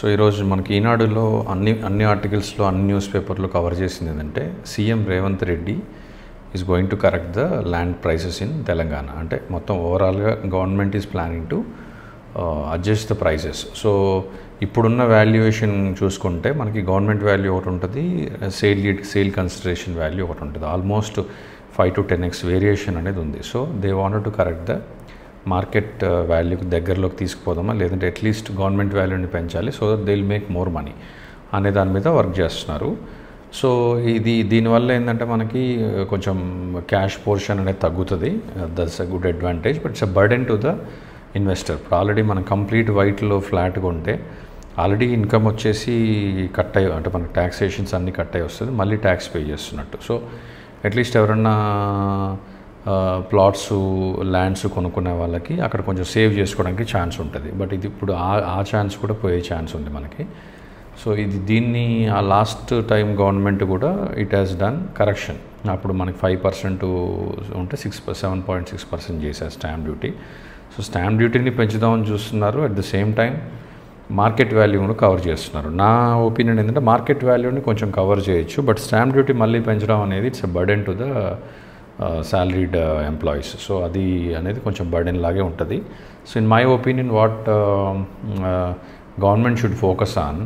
So ఈరోజు మనకి ఈనాడులో అన్ని ఆర్టికల్స్లో అన్ని న్యూస్ పేపర్లో కవర్ చేసింది ఏంటంటే CM Revanth Reddy is going to correct the land prices in Telangana. అంటే మొత్తం ఓవరాల్గా government is planning to adjust the prices. So ఇప్పుడున్న వాల్యుయేషన్ చూసుకుంటే మనకి గవర్నమెంట్ వాల్యూ ఒకటి ఉంటుంది, సేల్ కన్సిడరేషన్ వాల్యూ ఒకటి ఉంటుంది. ఆల్మోస్ట్ 5 to 10x వేరియేషన్ అనేది ఉంది. So they wanted to correct the market వాల్యూకి దగ్గరలోకి తీసుకుపోదామా, లేదంటే అట్లీస్ట్ గవర్నమెంట్ వాల్యూని పెంచాలి so that they will make more money అనే దాని మీద వర్క్ చేస్తున్నారు. సో దీనివల్ల ఏంటంటే మనకి కొంచెం క్యాష్ పోర్షన్ అనేది తగ్గుతుంది. That's a good advantage, but it's a burden to the investor. ఇప్పుడు ఆల్రెడీ మనం కంప్లీట్ వైట్లో ఫ్లాట్ కొంటే ఆల్రెడీ ఇన్కమ్ వచ్చేసి కట్ అయ్యి, అంటే మనకి ట్యాక్సేషన్స్ అన్నీ కట్ అయ్యి వస్తుంది, మళ్ళీ ట్యాక్స్ పే చేస్తున్నట్టు. సో అట్లీస్ట్ ఎవరన్నా ప్లాట్స్ ల్యాండ్స్ కొనుక్కునే వాళ్ళకి అక్కడ కొంచెం సేవ్ చేసుకోవడానికి ఛాన్స్ ఉంటుంది. బట్ ఇది ఇప్పుడు ఆ ఛాన్స్ కూడా పోయే ఛాన్స్ ఉంది మనకి. సో దీన్ని ఆ లాస్ట్ టైం గవర్నమెంట్ కూడా ఇట్ హ్యాస్ డన్ కరెక్షన్. అప్పుడు మనకి 5% ఉంటే 7.6% చేశారు స్టాంప్ డ్యూటీ. సో స్టాంప్ డ్యూటీని పెంచుదామని చూస్తున్నారు, at the same time market వాల్యూను కవర్ చేస్తున్నారు. నా ఒపీనియన్ ఏంటంటే మార్కెట్ వాల్యూని కొంచెం కవర్ చేయొచ్చు, బట్ స్టాంప్ డ్యూటీ మళ్ళీ పెంచడం అనేది it's a burden to the salaried employees. So అది అనేది కొంచెం బర్డెన్ లాగే ఉంటుంది. So in my opinion what government should focus on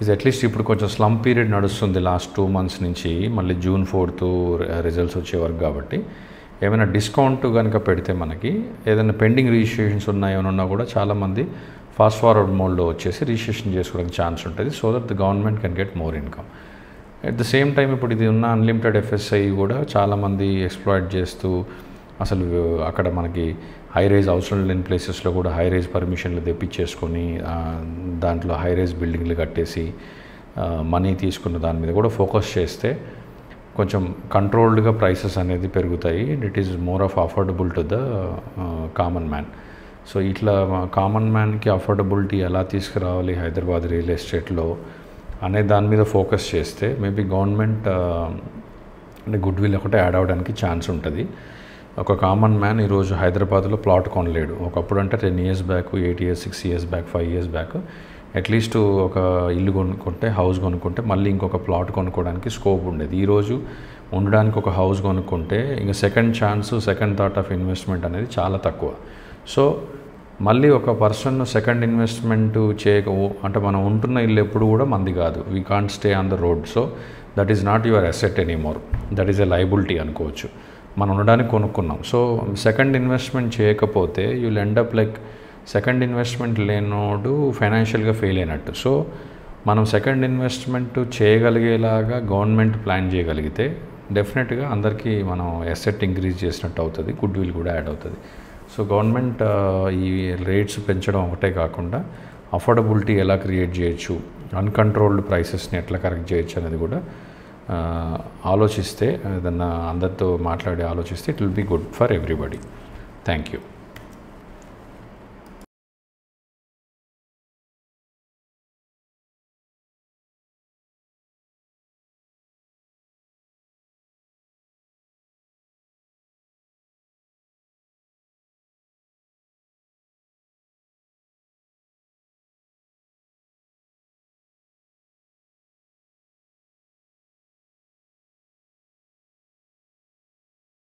is at least ఇప్పుడు కొంచెం స్లమ్ పీరియడ్ నడుస్తుంది లాస్ట్ 2 months నుంచి, మళ్ళీ June 4th రిజల్ట్స్ వచ్చే వరకు. కాబట్టి ఏమైనా డిస్కౌంట్ కనుక పెడితే మనకి ఏదైనా పెండింగ్ రిజిస్ట్రేషన్స్ ఉన్నాయన్నా కూడా చాలామంది ఫాస్ట్ ఫార్వర్డ్ మోడ్లో వచ్చేసి రిజిస్ట్రేషన్ చేసుకోవడానికి ఛాన్స్ ఉంటుంది, so that the government can get more income. At the same time ఇప్పుడు ఇది ఉన్న అన్లిమిటెడ్ FSI కూడా చాలామంది ఎక్స్ప్లాయిట్ చేస్తూ అసలు అక్కడ మనకి హై రైజ్ అవసరం లేని ప్లేసెస్లో కూడా హై రైజ్ పర్మిషన్లు తెప్పించేసుకొని దాంట్లో హై రైజ్ బిల్డింగ్లు కట్టేసి మనీ తీసుకున్న దాని మీద కూడా ఫోకస్ చేస్తే కొంచెం కంట్రోల్డ్గా ప్రైసెస్ అనేది పెరుగుతాయి. It is more of affordable to the common man. So ఇట్లా కామన్ మ్యాన్కి అఫోర్డబిలిటీ ఎలా తీసుకురావాలి హైదరాబాద్ రియల్ ఎస్టేట్లో అనే దాని మీద ఫోకస్ చేస్తే మేబీ గవర్నమెంట్ అంటే గుడ్ విల్ ఒకటే యాడ్ అవ్వడానికి ఛాన్స్ ఉంటుంది. ఒక కామన్ మ్యాన్ ఈరోజు హైదరాబాద్లో ప్లాట్ కొనలేడు. ఒకప్పుడు అంటే 10 years back, 8 years, 6 years back, 5 years back at least ఒక ఇల్లు కొనుక్కుంటే, హౌస్ కొనుక్కుంటే మళ్ళీ ఇంకొక ప్లాట్ కొనుక్కోవడానికి స్కోప్ ఉండేది. ఈరోజు ఉండడానికి ఒక హౌస్ కొనుక్కుంటే ఇంకా second chance, second thought of investment అనేది చాలా తక్కువ. సో మళ్ళీ ఒక పర్సన్ సెకండ్ ఇన్వెస్ట్మెంట్ అంటే మనం ఉంటున్న ఇల్లు ఎప్పుడు కూడా మంది కాదు. We can't stay on the road. So that is not your asset anymore, that is a liability అనుకోవచ్చు. మనం ఉండడానికి కొనుక్కున్నాం. సో సెకండ్ ఇన్వెస్ట్మెంట్ చేయకపోతే you will end up like second investment లేనోడు ఫైనాన్షియల్గా ఫెయిల్ అయినట్టు. సో మనం సెకండ్ ఇన్వెస్ట్మెంట్ చేయగలిగేలాగా గవర్నమెంట్ ప్లాన్ చేయగలిగితే డెఫినెట్గా అందరికీ మనం అసెట్ ఇంక్రీజ్ చేసినట్టు అవుతుంది, గుడ్ విల్ కూడా యాడ్ అవుతుంది. సో గవర్నమెంట్ ఈ రేట్స్ పెంచడం ఒకటే కాకుండా అఫోర్డబిలిటీ ఎలా క్రియేట్ చేయొచ్చు, అన్కంట్రోల్డ్ ప్రైసెస్ని ఎట్లా కరెక్ట్ చేయొచ్చు అనేది కూడా ఆలోచిస్తే, ఏదన్నా అందరితో మాట్లాడి ఆలోచిస్తే it will be good for everybody. Thank you.